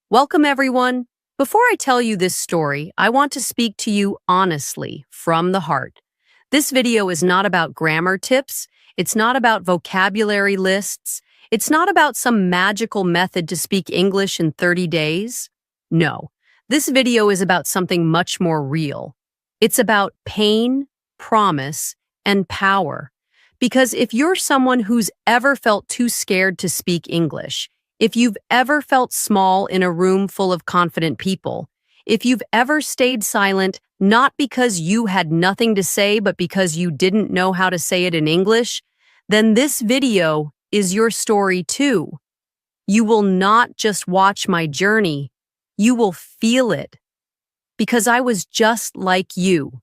Welcome, everyone. Before I tell you this story, I want to speak to you honestly, from the heart. This video is not about grammar tips. It's not about vocabulary lists. It's not about some magical method to speak English in 30 days. No, this video is about something much more real. It's about pain, promise, and power. Because if you're someone who's ever felt too scared to speak English, if you've ever felt small in a room full of confident people, if you've ever stayed silent not because you had nothing to say but because you didn't know how to say it in English, then this video is your story too. You will not just watch my journey, you will feel it. Because I was just like you.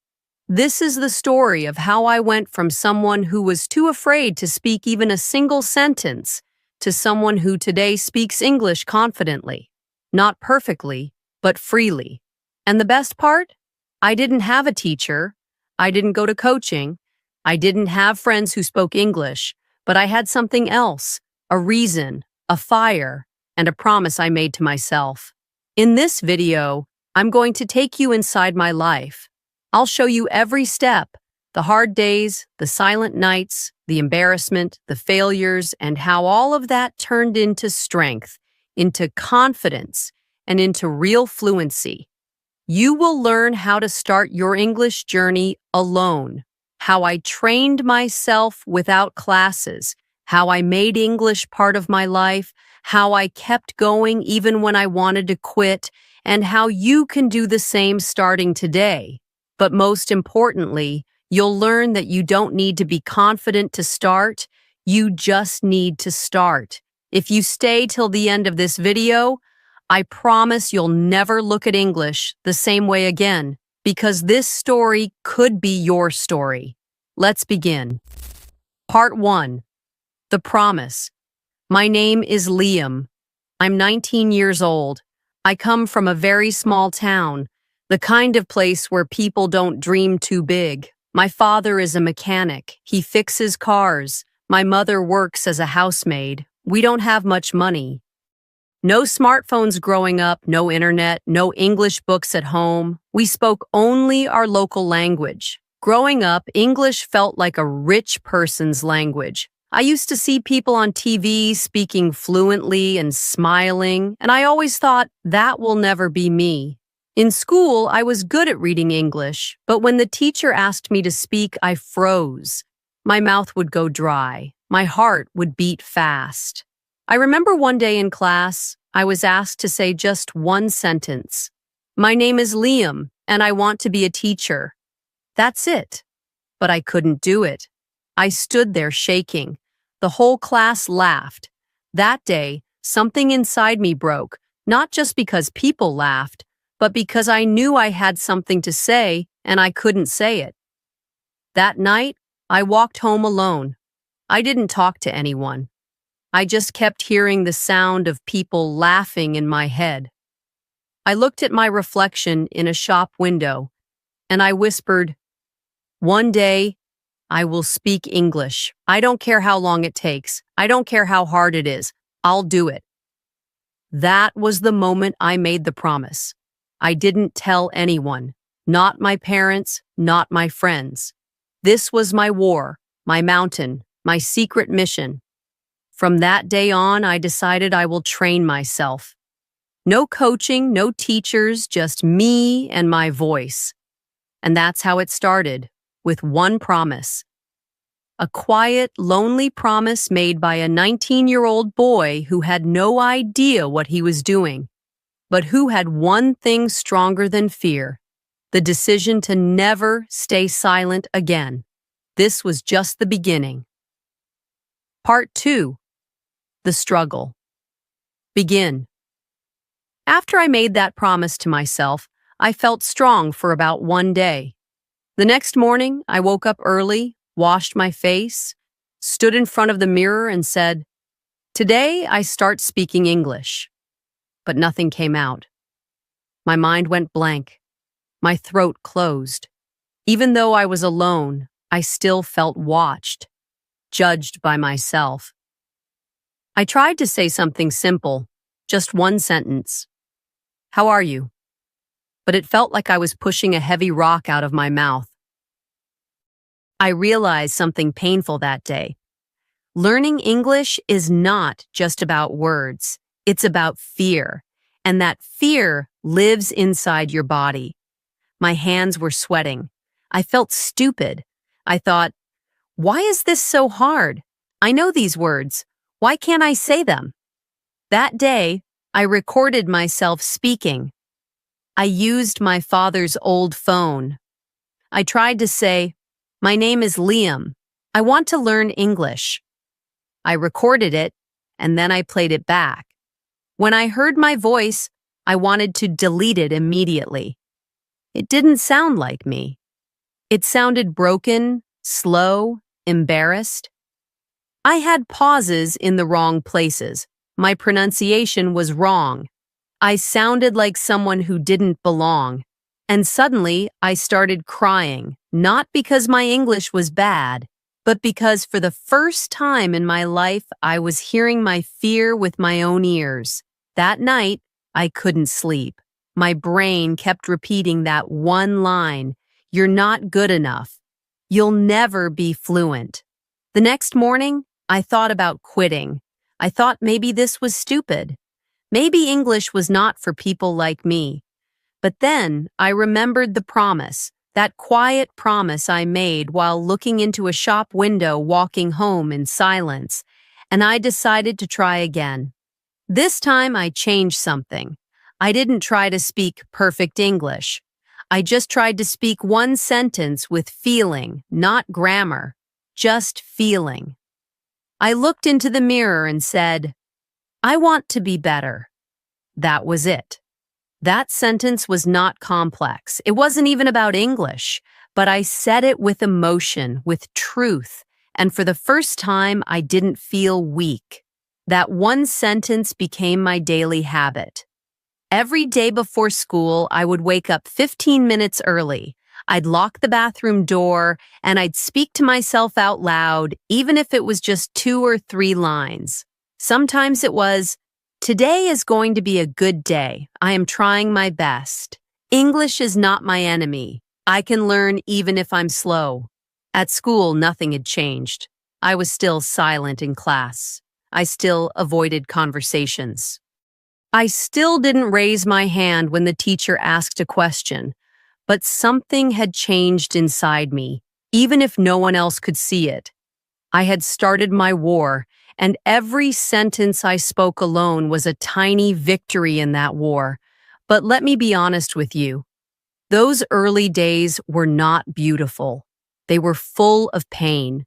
This is the story of how I went from someone who was too afraid to speak even a single sentence to someone who today speaks English confidently. Not perfectly, but freely. And the best part? I didn't have a teacher. I didn't go to coaching. I didn't have friends who spoke English, but I had something else, a reason, a fire, and a promise I made to myself. In this video, I'm going to take you inside my life. I'll show you every step, the hard days, the silent nights, the embarrassment, the failures, and how all of that turned into strength, into confidence, and into real fluency. You will learn how to start your English journey alone, how I trained myself without classes, how I made English part of my life, how I kept going even when I wanted to quit, and how you can do the same starting today. But most importantly, you'll learn that you don't need to be confident to start, you just need to start. If you stay till the end of this video, I promise you'll never look at English the same way again, because this story could be your story. Let's begin. Part 1. The Promise. My name is Liam. I'm 19 years old. I come from a very small town, the kind of place where people don't dream too big. My father is a mechanic. He fixes cars. My mother works as a housemaid. We don't have much money. No smartphones growing up, no internet, no English books at home. We spoke only our local language. Growing up, English felt like a rich person's language. I used to see people on TV speaking fluently and smiling, and I always thought, that will never be me. In school, I was good at reading English, but when the teacher asked me to speak, I froze. My mouth would go dry. My heart would beat fast. I remember one day in class, I was asked to say just one sentence. My name is Liam, and I want to be a teacher. That's it. But I couldn't do it. I stood there shaking. The whole class laughed. That day, something inside me broke, not just because people laughed, but because I knew I had something to say and I couldn't say it. That night, I walked home alone. I didn't talk to anyone. I just kept hearing the sound of people laughing in my head. I looked at my reflection in a shop window, and I whispered, "One day, I will speak English. I don't care how long it takes. I don't care how hard it is. I'll do it." That was the moment I made the promise. I didn't tell anyone, not my parents, not my friends. This was my war, my mountain, my secret mission. From that day on, I decided I will train myself. No coaching, no teachers, just me and my voice. And that's how it started, with one promise. A quiet, lonely promise made by a 19-year-old boy who had no idea what he was doing, but who had one thing stronger than fear, the decision to never stay silent again. This was just the beginning. Part 2. The Struggle. Begin. After I made that promise to myself, I felt strong for about one day. The next morning, I woke up early, washed my face, stood in front of the mirror and said, "Today I start speaking English." But nothing came out. My mind went blank. My throat closed. Even though I was alone, I still felt watched, judged by myself. I tried to say something simple, just one sentence. How are you? But it felt like I was pushing a heavy rock out of my mouth. I realized something painful that day. Learning English is not just about words. It's about fear. And that fear lives inside your body. My hands were sweating. I felt stupid. I thought, why is this so hard? I know these words. Why can't I say them? That day, I recorded myself speaking. I used my father's old phone. I tried to say, my name is Liam. I want to learn English. I recorded it, and then I played it back. When I heard my voice, I wanted to delete it immediately. It didn't sound like me. It sounded broken, slow, embarrassed. I had pauses in the wrong places. My pronunciation was wrong. I sounded like someone who didn't belong. And suddenly, I started crying, not because my English was bad, but because for the first time in my life, I was hearing my fear with my own ears. That night, I couldn't sleep. My brain kept repeating that one line, "You're not good enough. You'll never be fluent." The next morning, I thought about quitting. I thought maybe this was stupid. Maybe English was not for people like me. But then I remembered the promise, that quiet promise I made while looking into a shop window walking home in silence, and I decided to try again. This time I changed something. I didn't try to speak perfect English. I just tried to speak one sentence with feeling, not grammar, just feeling. I looked into the mirror and said, I want to be better. That was it. That sentence was not complex. It wasn't even about English, but I said it with emotion, with truth, and for the first time, I didn't feel weak. That one sentence became my daily habit. Every day before school, I would wake up 15 minutes early. I'd lock the bathroom door, and I'd speak to myself out loud, even if it was just 2 or 3 lines. Sometimes it was, today is going to be a good day. I am trying my best. English is not my enemy. I can learn even if I'm slow. At school, nothing had changed. I was still silent in class. I still avoided conversations. I still didn't raise my hand when the teacher asked a question, but something had changed inside me, even if no one else could see it. I had started my war, and every sentence I spoke alone was a tiny victory in that war. But let me be honest with you. Those early days were not beautiful. They were full of pain.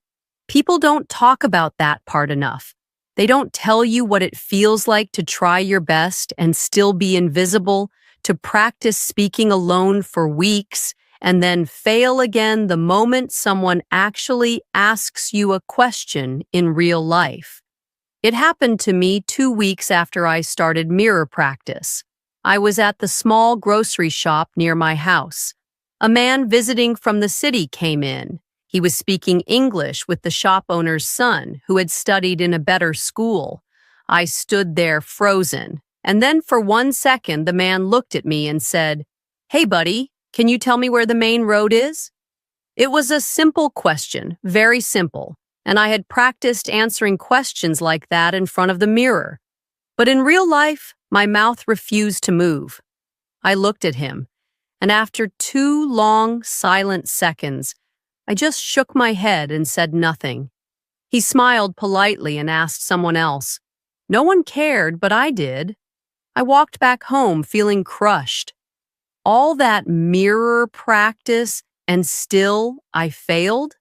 People don't talk about that part enough. They don't tell you what it feels like to try your best and still be invisible, to practice speaking alone for weeks, and then fail again the moment someone actually asks you a question in real life. It happened to me 2 weeks after I started mirror practice. I was at the small grocery shop near my house. A man visiting from the city came in. He was speaking English with the shop owner's son, who had studied in a better school. I stood there frozen, and then for 1 second the man looked at me and said, "Hey buddy, can you tell me where the main road is?" It was a simple question, very simple, and I had practiced answering questions like that in front of the mirror. But in real life, my mouth refused to move. I looked at him, and after 2 long, silent seconds, I just shook my head and said nothing. He smiled politely and asked someone else. No one cared, but I did. I walked back home feeling crushed. All that mirror practice, and still I failed?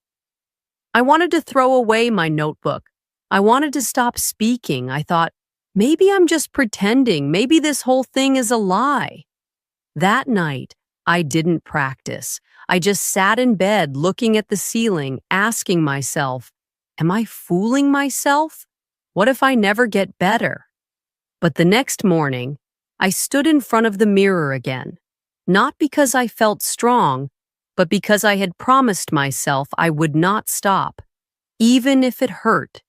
I wanted to throw away my notebook. I wanted to stop speaking. I thought, maybe I'm just pretending. Maybe this whole thing is a lie. That night, I didn't practice. I just sat in bed looking at the ceiling, asking myself, am I fooling myself? What if I never get better? But the next morning, I stood in front of the mirror again, not because I felt strong, but because I had promised myself I would not stop, even if it hurt,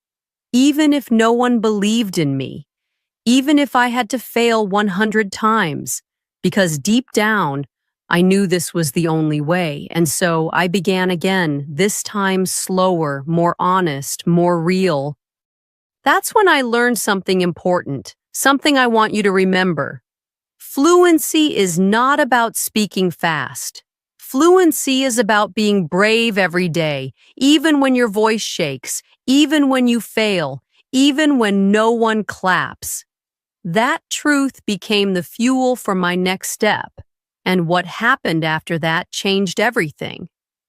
even if no one believed in me, even if I had to fail 100 times. because deep down, I knew this was the only way. And so I began again, this time slower, more honest, more real. That's when I learned something important, something I want you to remember. Fluency is not about speaking fast. Fluency is about being brave every day, even when your voice shakes, even when you fail, even when no one claps. That truth became the fuel for my next step, and what happened after that changed everything.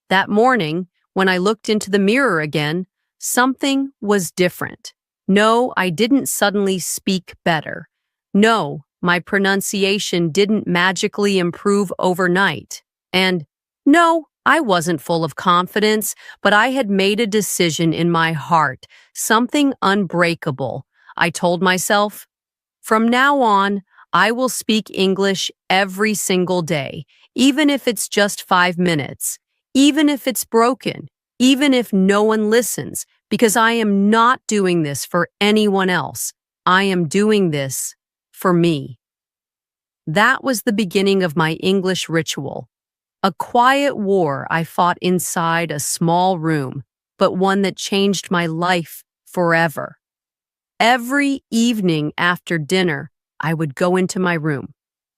That morning, when I looked into the mirror again, something was different. No, I didn't suddenly speak better. No, my pronunciation didn't magically improve overnight. And no, I wasn't full of confidence, but I had made a decision in my heart, something unbreakable. I told myself, from now on, I will speak English every single day, even if it's just 5 minutes, even if it's broken, even if no one listens, because I am not doing this for anyone else. I am doing this for me. That was the beginning of my English ritual, a quiet war I fought inside a small room, but one that changed my life forever. Every evening after dinner, I would go into my room.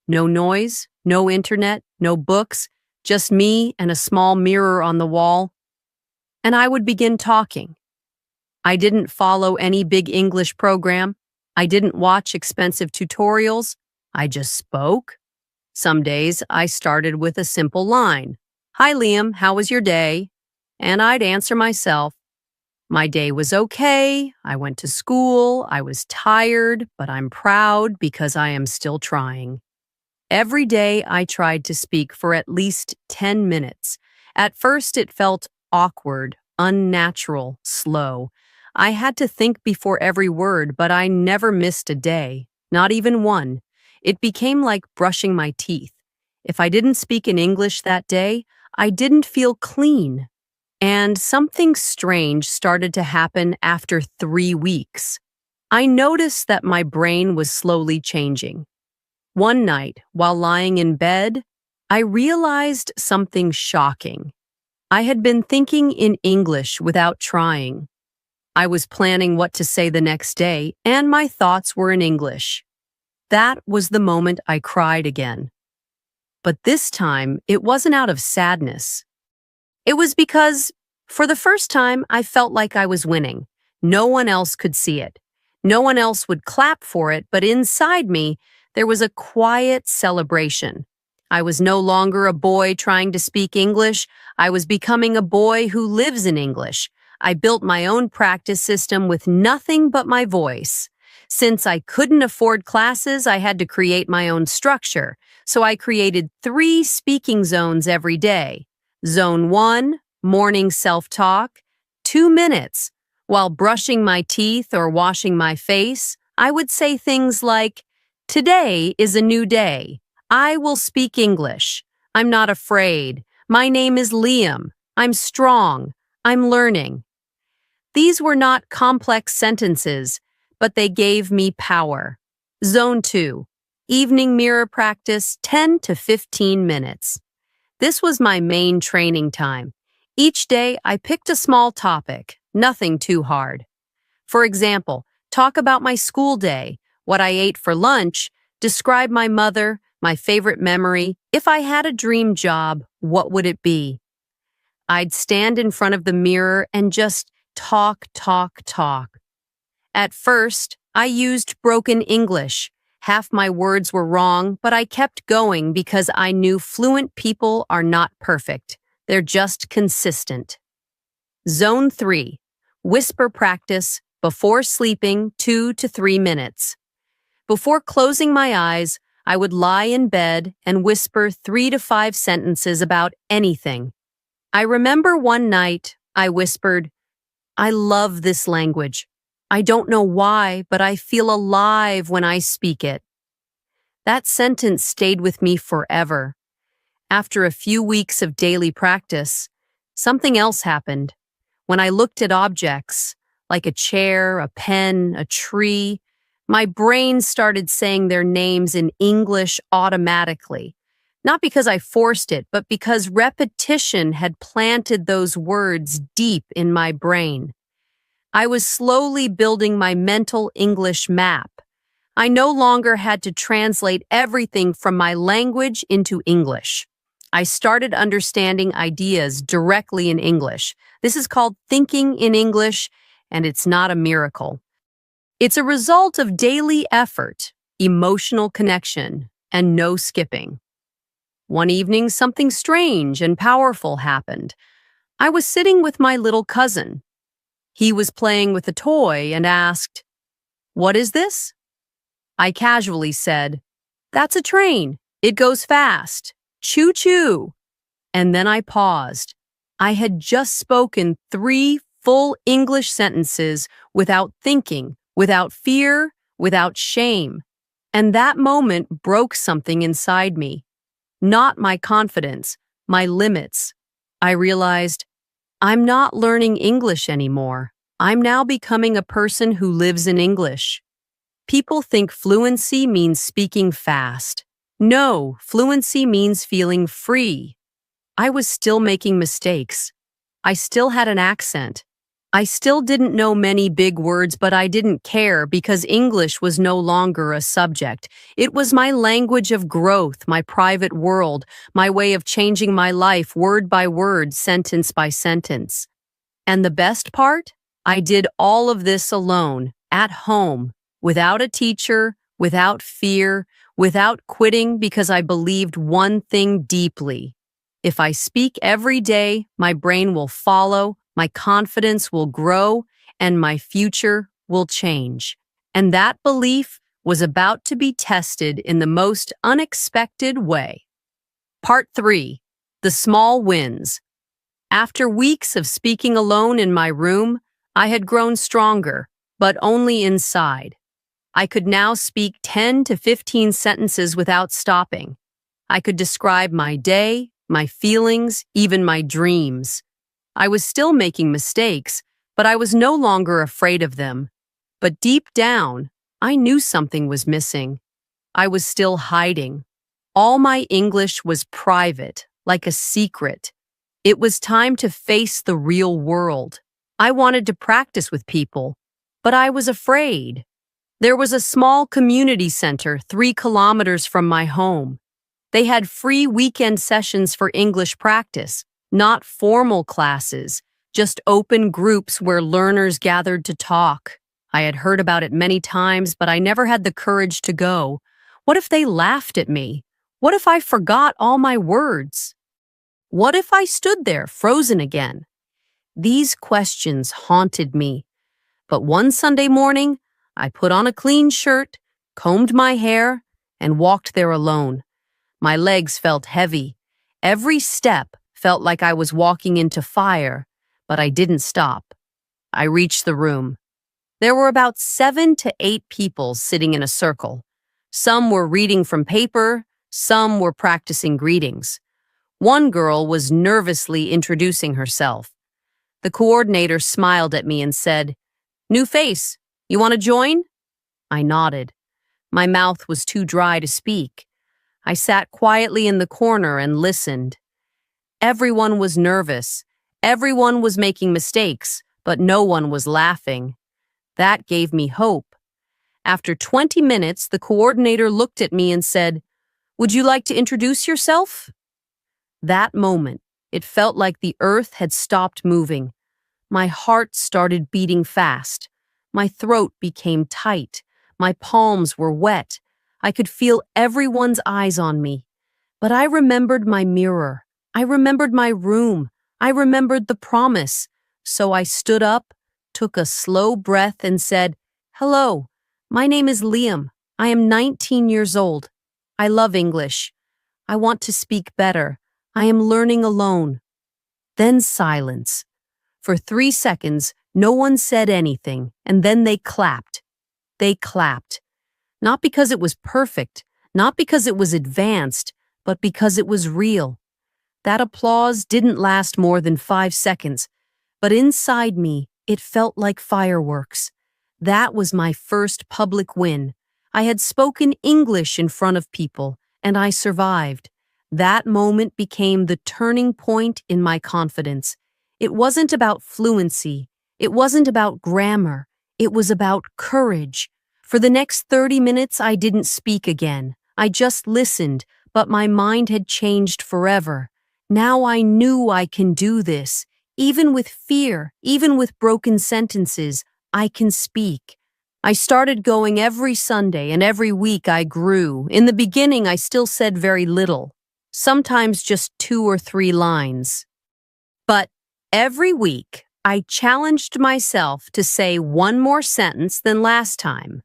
No noise, no internet, no books, just me and a small mirror on the wall. And I would begin talking. I didn't follow any big English program. I didn't watch expensive tutorials. I just spoke. Some days I started with a simple line. Hi, Liam, how was your day? And I'd answer myself, my day was okay. I went to school. I was tired, but I'm proud because I am still trying. Every day I tried to speak for at least 10 minutes. At first it felt awkward, unnatural, slow. I had to think before every word, but I never missed a day, not even one. It became like brushing my teeth. If I didn't speak in English that day, I didn't feel clean. And something strange started to happen after 3 weeks. I noticed that my brain was slowly changing. One night, while lying in bed, I realized something shocking. I had been thinking in English without trying. I was planning what to say the next day, and my thoughts were in English. That was the moment I cried again. But this time, it wasn't out of sadness. It was because, for the first time, I felt like I was winning. No one else could see it. No one else would clap for it, but inside me, there was a quiet celebration. I was no longer a boy trying to speak English. I was becoming a boy who lives in English. I built my own practice system with nothing but my voice. Since I couldn't afford classes, I had to create my own structure. So I created 3 speaking zones every day. Zone 1, morning self-talk, 2 minutes. While brushing my teeth or washing my face, I would say things like, today is a new day. I will speak English. I'm not afraid. My name is Liam. I'm strong. I'm learning. These were not complex sentences, but they gave me power. Zone 2, evening mirror practice, 10 to 15 minutes. This was my main training time. Each day, I picked a small topic, nothing too hard. For example, talk about my school day, what I ate for lunch, describe my mother, my favorite memory. If I had a dream job, what would it be? I'd stand in front of the mirror and just talk. At first, I used broken English. Half my words were wrong, but I kept going because I knew fluent people are not perfect. They're just consistent. Zone 3, whisper practice, before sleeping, 2 to 3 minutes. Before closing my eyes, I would lie in bed and whisper 3 to 5 sentences about anything. I remember one night I whispered, I love this language. I don't know why, but I feel alive when I speak it. That sentence stayed with me forever. After a few weeks of daily practice, something else happened. When I looked at objects, like a chair, a pen, a tree, My brain started saying their names in English automatically. Not because I forced it, but because repetition had planted those words deep in my brain. I was slowly building my mental English map. I no longer had to translate everything from my language into English. I started understanding ideas directly in English. This is called thinking in English, and it's not a miracle. It's a result of daily effort, emotional connection, and no skipping. One evening, something strange and powerful happened. I was sitting with my little cousin. He was playing with a toy and asked, "What is this?" I casually said, "That's a train. It goes fast. Choo-choo." And then I paused. I had just spoken 3 full English sentences without thinking, without fear, without shame. And that moment broke something inside me. Not my confidence, my limits. I realized, I'm not learning English anymore. I'm now becoming a person who lives in English. People think fluency means speaking fast. No, fluency means feeling free. I was still making mistakes. I still had an accent. I still didn't know many big words, but I didn't care because English was no longer a subject. It was my language of growth, my private world, my way of changing my life word by word, sentence by sentence. And the best part? I did all of this alone, at home, without a teacher, without fear, without quitting because I believed one thing deeply. If I speak every day, my brain will follow, my confidence will grow, and my future will change. And that belief was about to be tested in the most unexpected way. Part 3. The Small Wins. After weeks of speaking alone in my room, I had grown stronger, but only inside. I could now speak 10 to 15 sentences without stopping. I could describe my day, my feelings, even my dreams. I was still making mistakes, but I was no longer afraid of them. But deep down, I knew something was missing. I was still hiding. All my English was private, like a secret. It was time to face the real world. I wanted to practice with people, but I was afraid. There was a small community center 3 kilometers from my home. They had free weekend sessions for English practice, not formal classes, just open groups where learners gathered to talk. I had heard about it many times, but I never had the courage to go. What if they laughed at me? What if I forgot all my words? What if I stood there, frozen again? These questions haunted me. But one Sunday morning, I put on a clean shirt, combed my hair, and walked there alone. My legs felt heavy. Every step felt like I was walking into fire, but I didn't stop. I reached the room. There were about 7 to 8 people sitting in a circle. Some were reading from paper, some were practicing greetings. One girl was nervously introducing herself. The coordinator smiled at me and said, "New face, you want to join?" I nodded. My mouth was too dry to speak. I sat quietly in the corner and listened. Everyone was nervous. Everyone was making mistakes, but no one was laughing. That gave me hope. After 20 minutes, the coordinator looked at me and said, "Would you like to introduce yourself?" That moment, it felt like the earth had stopped moving. My heart started beating fast. My throat became tight. My palms were wet. I could feel everyone's eyes on me. But I remembered my mirror. I remembered my room. I remembered the promise. So I stood up, took a slow breath, and said, "Hello, my name is Liam. I am 19 years old. I love English. I want to speak better. I am learning alone." Then silence. For 3 seconds, no one said anything, and then they clapped. They clapped. Not because it was perfect, not because it was advanced, but because it was real. That applause didn't last more than 5 seconds, but inside me, it felt like fireworks. That was my first public win. I had spoken English in front of people, and I survived. That moment became the turning point in my confidence. It wasn't about fluency. It wasn't about grammar. It was about courage. For the next 30 minutes, I didn't speak again. I just listened, but my mind had changed forever. Now I knew I can do this. Even with fear, even with broken sentences, I can speak. I started going every Sunday, and every week I grew. In the beginning, I still said very little, sometimes just 2 or 3 lines. But every week, I challenged myself to say one more sentence than last time.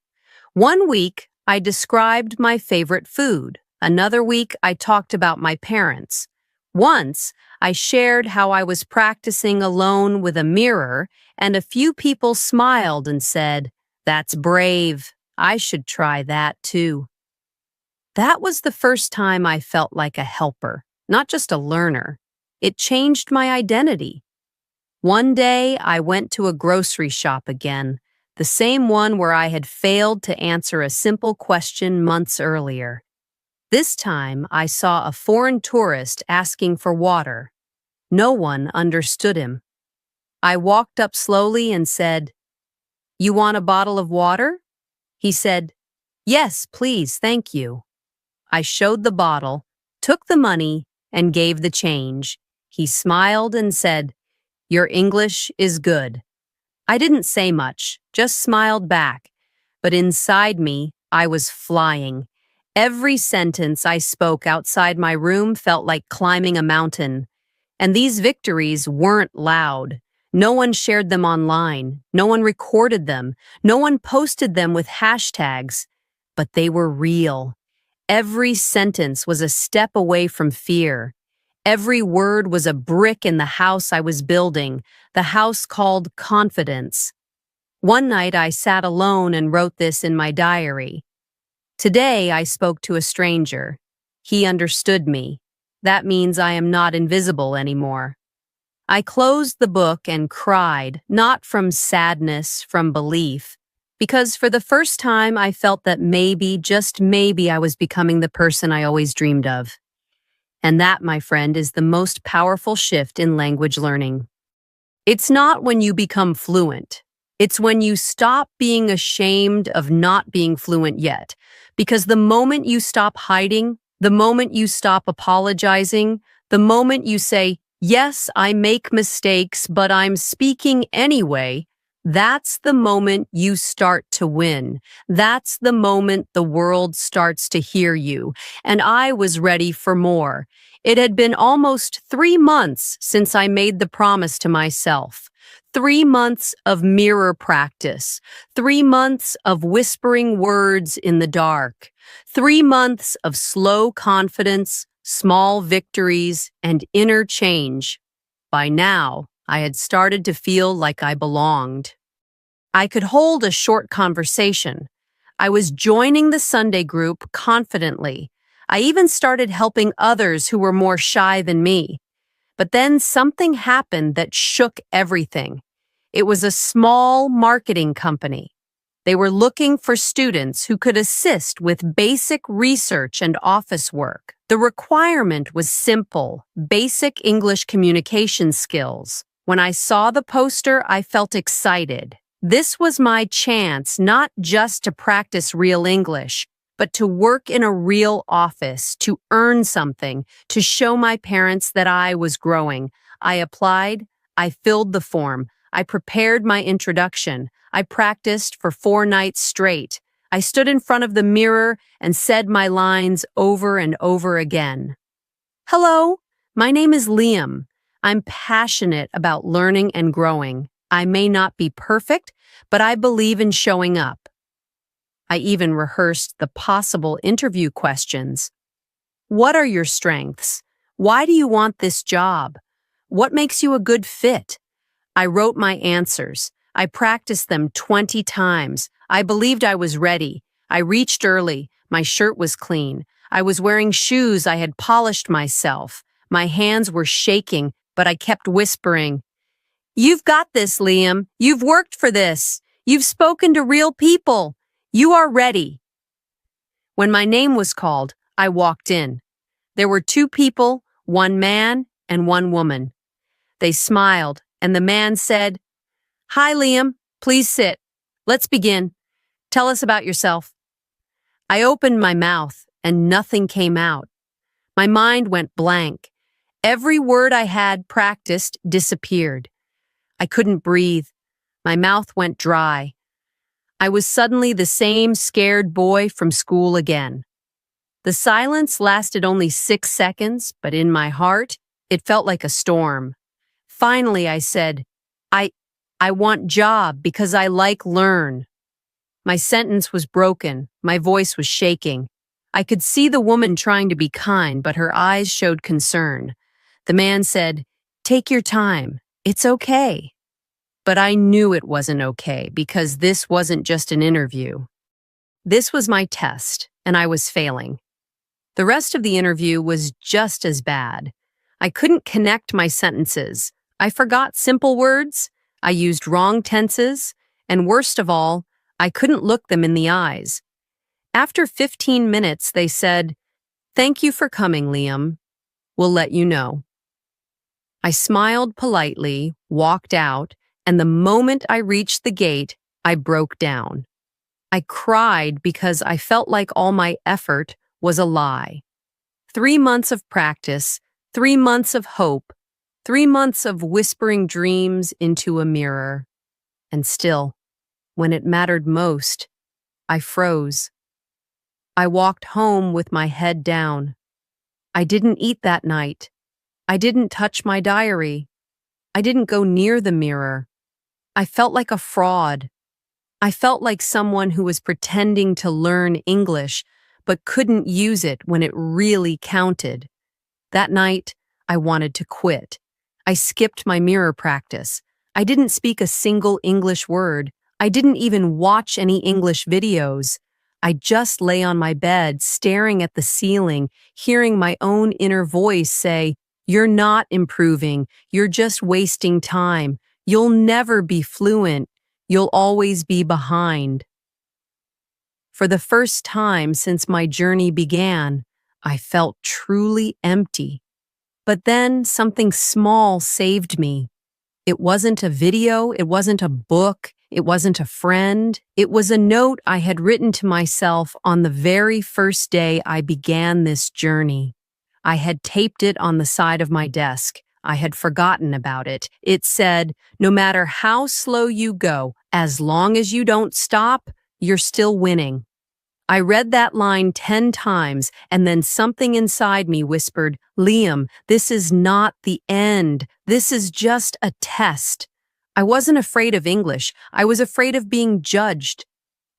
One week, I described my favorite food. Another week, I talked about my parents. Once, I shared how I was practicing alone with a mirror, and a few people smiled and said, "That's brave. I should try that too." That was the first time I felt like a helper, not just a learner. It changed my identity. One day, I went to a grocery shop again, the same one where I had failed to answer a simple question months earlier. This time, I saw a foreign tourist asking for water. No one understood him. I walked up slowly and said, "You want a bottle of water?" He said, "Yes, please, thank you." I showed the bottle, took the money, and gave the change. He smiled and said, "Your English is good." I didn't say much, just smiled back. But inside me, I was flying. Every sentence I spoke outside my room felt like climbing a mountain. And these victories weren't loud. No one shared them online. No one recorded them. No one posted them with hashtags. But they were real. Every sentence was a step away from fear. Every word was a brick in the house I was building, the house called confidence. One night I sat alone and wrote this in my diary. Today I spoke to a stranger. He understood me. That means I am not invisible anymore. I closed the book and cried, not from sadness, from belief, because for the first time I felt that maybe, just maybe, I was becoming the person I always dreamed of. And that, my friend, is the most powerful shift in language learning. It's not when you become fluent. It's when you stop being ashamed of not being fluent yet. Because the moment you stop hiding, the moment you stop apologizing, the moment you say, "Yes, I make mistakes, but I'm speaking anyway," that's the moment you start to win. That's the moment the world starts to hear you. And I was ready for more. It had been almost 3 months since I made the promise to myself. 3 months of mirror practice, 3 months of whispering words in the dark, 3 months of slow confidence, small victories, and inner change. By now, I had started to feel like I belonged. I could hold a short conversation. I was joining the Sunday group confidently. I even started helping others who were more shy than me. But then something happened that shook everything. It was a small marketing company. They were looking for students who could assist with basic research and office work. The requirement was simple, basic English communication skills. When I saw the poster, I felt excited. This was my chance not just to practice real English, but to work in a real office, to earn something, to show my parents that I was growing. I applied, I filled the form, I prepared my introduction, I practiced for 4 nights straight. I stood in front of the mirror and said my lines over and over again. "Hello, my name is Liam. I'm passionate about learning and growing. I may not be perfect, but I believe in showing up." I even rehearsed the possible interview questions. What are your strengths? Why do you want this job? What makes you a good fit? I wrote my answers. I practiced them 20 times. I believed I was ready. I reached early. My shirt was clean. I was wearing shoes I had polished myself. My hands were shaking, but I kept whispering, "You've got this, Liam. You've worked for this. You've spoken to real people. You are ready. When my name was called, I walked in. There were two people, one man and one woman. They smiled, and the man said, "Hi, Liam. Please sit. Let's begin. Tell us about yourself." I opened my mouth, and nothing came out. My mind went blank. Every word I had practiced disappeared. I couldn't breathe. My mouth went dry. I was suddenly the same scared boy from school again. The silence lasted only 6 seconds, but in my heart, it felt like a storm. Finally, I said, I want job because I like learn." My sentence was broken. My voice was shaking. I could see the woman trying to be kind, but her eyes showed concern. The man said, "Take your time. It's okay." But I knew it wasn't okay because this wasn't just an interview. This was my test, and I was failing. The rest of the interview was just as bad. I couldn't connect my sentences. I forgot simple words. I used wrong tenses. And worst of all, I couldn't look them in the eyes. After 15 minutes, they said, "Thank you for coming, Liam. We'll let you know." I smiled politely, walked out, and the moment I reached the gate, I broke down. I cried because I felt like all my effort was a lie. 3 months of practice, 3 months of hope, 3 months of whispering dreams into a mirror. And still, when it mattered most, I froze. I walked home with my head down. I didn't eat that night. I didn't touch my diary. I didn't go near the mirror. I felt like a fraud. I felt like someone who was pretending to learn English but couldn't use it when it really counted. That night, I wanted to quit. I skipped my mirror practice. I didn't speak a single English word. I didn't even watch any English videos. I just lay on my bed, staring at the ceiling, hearing my own inner voice say, "You're not improving. You're just wasting time. You'll never be fluent. You'll always be behind." For the first time since my journey began, I felt truly empty. But then something small saved me. It wasn't a video, it wasn't a book, it wasn't a friend. It was a note I had written to myself on the very first day I began this journey. I had taped it on the side of my desk. I had forgotten about it. It said, "No matter how slow you go, as long as you don't stop, you're still winning." I read that line 10 times, and then something inside me whispered, "Liam, this is not the end. This is just a test." I wasn't afraid of English. I was afraid of being judged.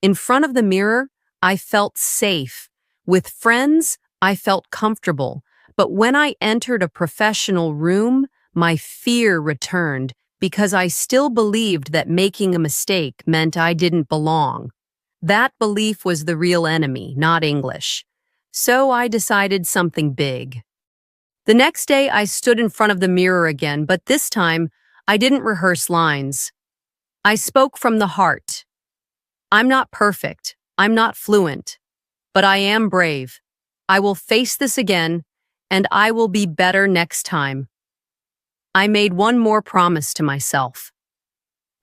In front of the mirror, I felt safe. With friends, I felt comfortable. But when I entered a professional room, my fear returned because I still believed that making a mistake meant I didn't belong. That belief was the real enemy, not English. So I decided something big. The next day, I stood in front of the mirror again, but this time, I didn't rehearse lines. I spoke from the heart. I'm not perfect. I'm not fluent. But I am brave. I will face this again, and I will be better next time. I made one more promise to myself.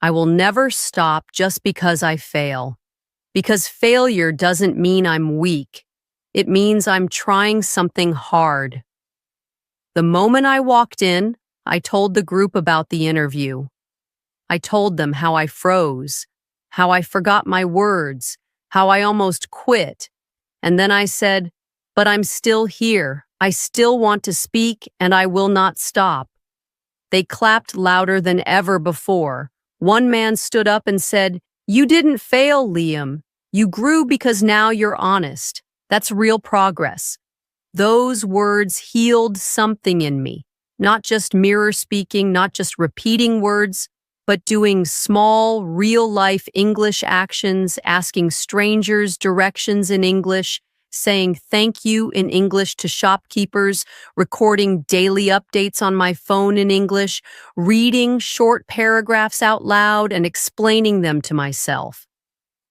I will never stop just because I fail. Because failure doesn't mean I'm weak. It means I'm trying something hard. The moment I walked in, I told the group about the interview. I told them how I froze, how I forgot my words, how I almost quit. And then I said, "But I'm still here. I still want to speak, and I will not stop." They clapped louder than ever before. One man stood up and said, "You didn't fail, Liam. You grew because now you're honest. That's real progress." Those words healed something in me. Not just mirror speaking, not just repeating words, but doing small, real-life English actions, asking strangers directions in English, saying thank you in English to shopkeepers, recording daily updates on my phone in English, reading short paragraphs out loud and explaining them to myself.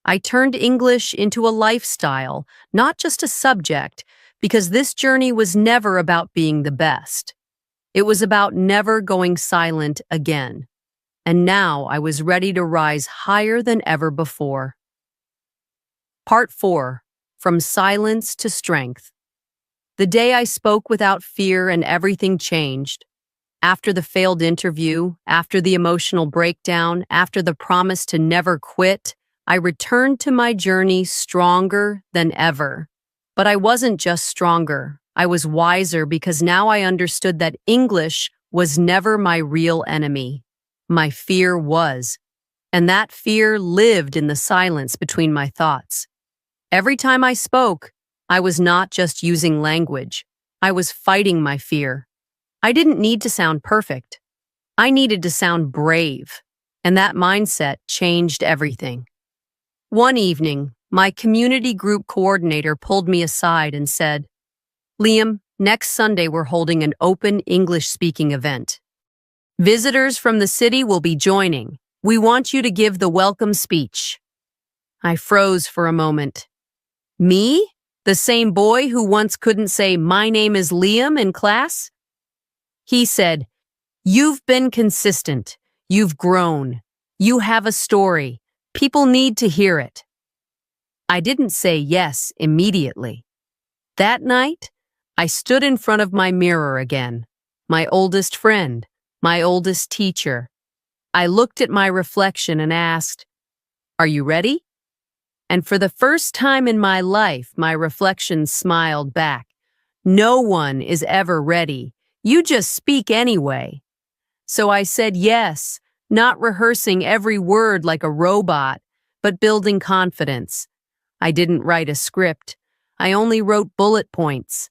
I turned English into a lifestyle, not just a subject, because this journey was never about being the best. It was about never going silent again. And now I was ready to rise higher than ever before. Part 4. From Silence to Strength. The day I spoke without fear and everything changed. After the failed interview, after the emotional breakdown, after the promise to never quit, I returned to my journey stronger than ever. But I wasn't just stronger. I was wiser because now I understood that English was never my real enemy. My fear was. And that fear lived in the silence between my thoughts. Every time I spoke, I was not just using language. I was fighting my fear. I didn't need to sound perfect. I needed to sound brave. And that mindset changed everything. One evening, my community group coordinator pulled me aside and said, "Liam, next Sunday we're holding an open English-speaking event. Visitors from the city will be joining. We want you to give the welcome speech." I froze for a moment. Me? The same boy who once couldn't say, "My name is Liam" in class? He said, "You've been consistent. You've grown. You have a story. People need to hear it." I didn't say yes immediately. That night, I stood in front of my mirror again, my oldest friend, my oldest teacher. I looked at my reflection and asked, "Are you ready?" And for the first time in my life, my reflection smiled back. "No one is ever ready. You just speak anyway." So I said yes, not rehearsing every word like a robot, but building confidence. I didn't write a script. I only wrote bullet points.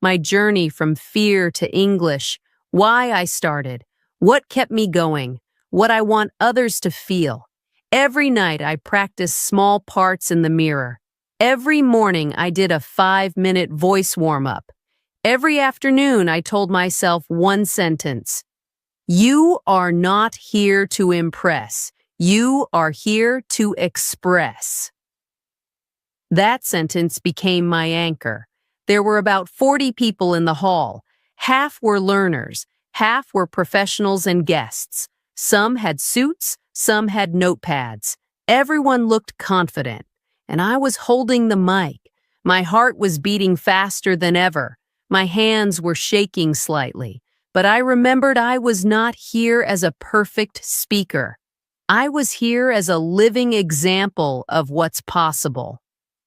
My journey from fear to English, why I started, what kept me going, what I want others to feel. Every night I practiced small parts in the mirror. Every morning I did a 5-minute voice warm-up. Every afternoon I told myself one sentence. You are not here to impress. You are here to express. That sentence became my anchor. There were about 40 people in the hall. Half were learners, half were professionals and guests. Some had suits, some had notepads. Everyone looked confident, and I was holding the mic. My heart was beating faster than ever. My hands were shaking slightly, but I remembered I was not here as a perfect speaker. I was here as a living example of what's possible.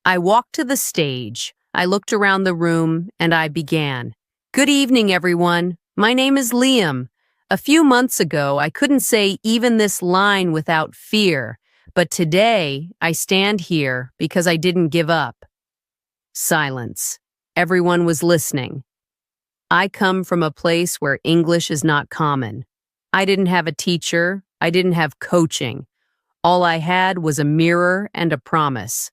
I walked to the stage, I looked around the room, and I began. "Good evening, everyone. My name is Liam. A few months ago, I couldn't say even this line without fear, but today I stand here because I didn't give up." Silence. Everyone was listening. I come from a place where English is not common. I didn't have a teacher. I didn't have coaching. All I had was a mirror and a promise.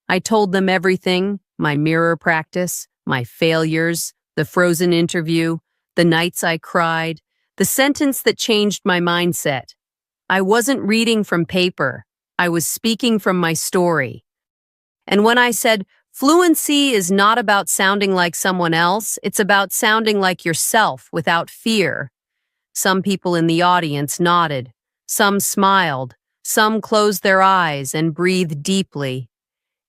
I told them everything, my mirror practice, my failures, the frozen interview, the nights I cried, the sentence that changed my mindset. I wasn't reading from paper. I was speaking from my story. And when I said, fluency is not about sounding like someone else, it's about sounding like yourself without fear. Some people in the audience nodded. Some smiled. Some closed their eyes and breathed deeply.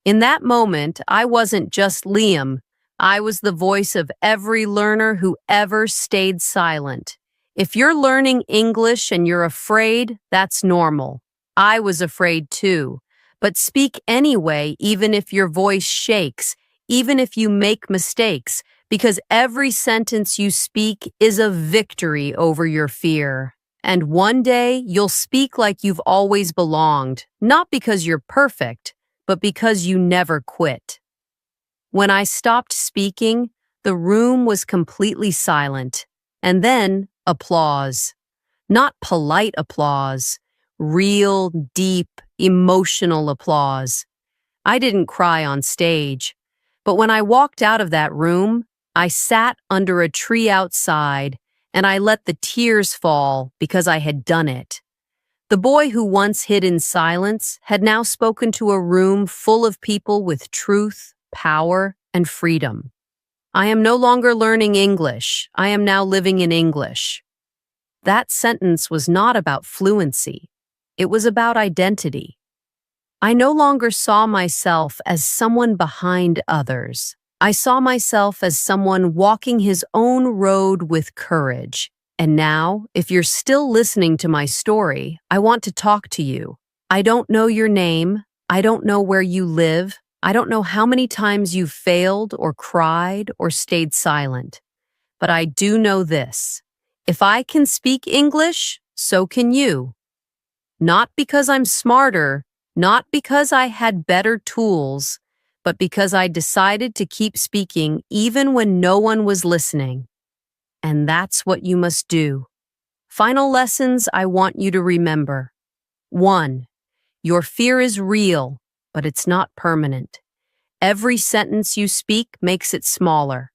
In that moment, I wasn't just Liam. I was the voice of every learner who ever stayed silent. If you're learning English and you're afraid, that's normal. I was afraid too. But speak anyway, even if your voice shakes, even if you make mistakes, because every sentence you speak is a victory over your fear. And one day, you'll speak like you've always belonged, not because you're perfect, but because you never quit. When I stopped speaking, the room was completely silent. And then, applause. Not polite applause. Real, deep, emotional applause. I didn't cry on stage. But when I walked out of that room, I sat under a tree outside and I let the tears fall because I had done it. The boy who once hid in silence had now spoken to a room full of people with truth, power, and freedom. I am no longer learning English. I am now living in English. That sentence was not about fluency. It was about identity. I no longer saw myself as someone behind others. I saw myself as someone walking his own road with courage. And now, if you're still listening to my story, I want to talk to you. I don't know your name. I don't know where you live. I don't know how many times you've failed or cried or stayed silent. But I do know this. If I can speak English, so can you. Not because I'm smarter, not because I had better tools, but because I decided to keep speaking even when no one was listening. And that's what you must do. Final lessons I want you to remember. 1. Your fear is real, but it's not permanent. Every sentence you speak makes it smaller.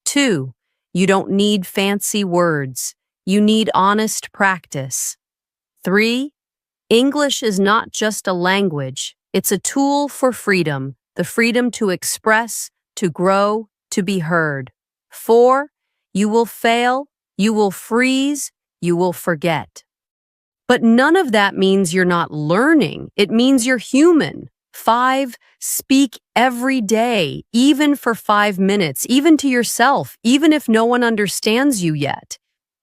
2. You don't need fancy words. You need honest practice. 3. English is not just a language. It's a tool for freedom, the freedom to express, to grow, to be heard. 4. You will fail, you will freeze, you will forget. But none of that means you're not learning. It means you're human. 5. Speak every day, even for 5 minutes, even to yourself, even if no one understands you yet.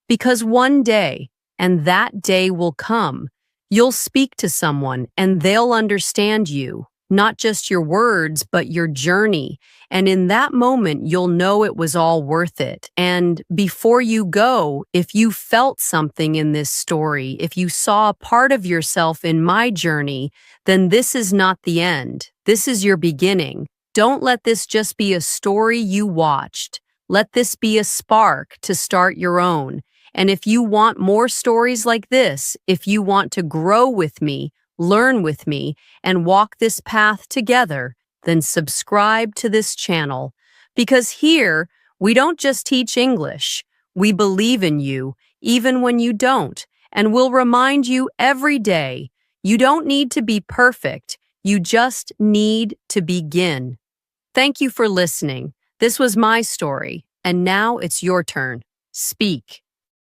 Because one day, and that day will come, you'll speak to someone and they'll understand you, not just your words, but your journey. And in that moment, you'll know it was all worth it. And before you go, if you felt something in this story, if you saw a part of yourself in my journey, then this is not the end. This is your beginning. Don't let this just be a story you watched. Let this be a spark to start your own. And if you want more stories like this, if you want to grow with me, learn with me, and walk this path together, then subscribe to this channel. Because here, we don't just teach English. We believe in you, even when you don't, and we'll remind you every day, you don't need to be perfect. You just need to begin. Thank you for listening. This was my story, and now it's your turn. Speak.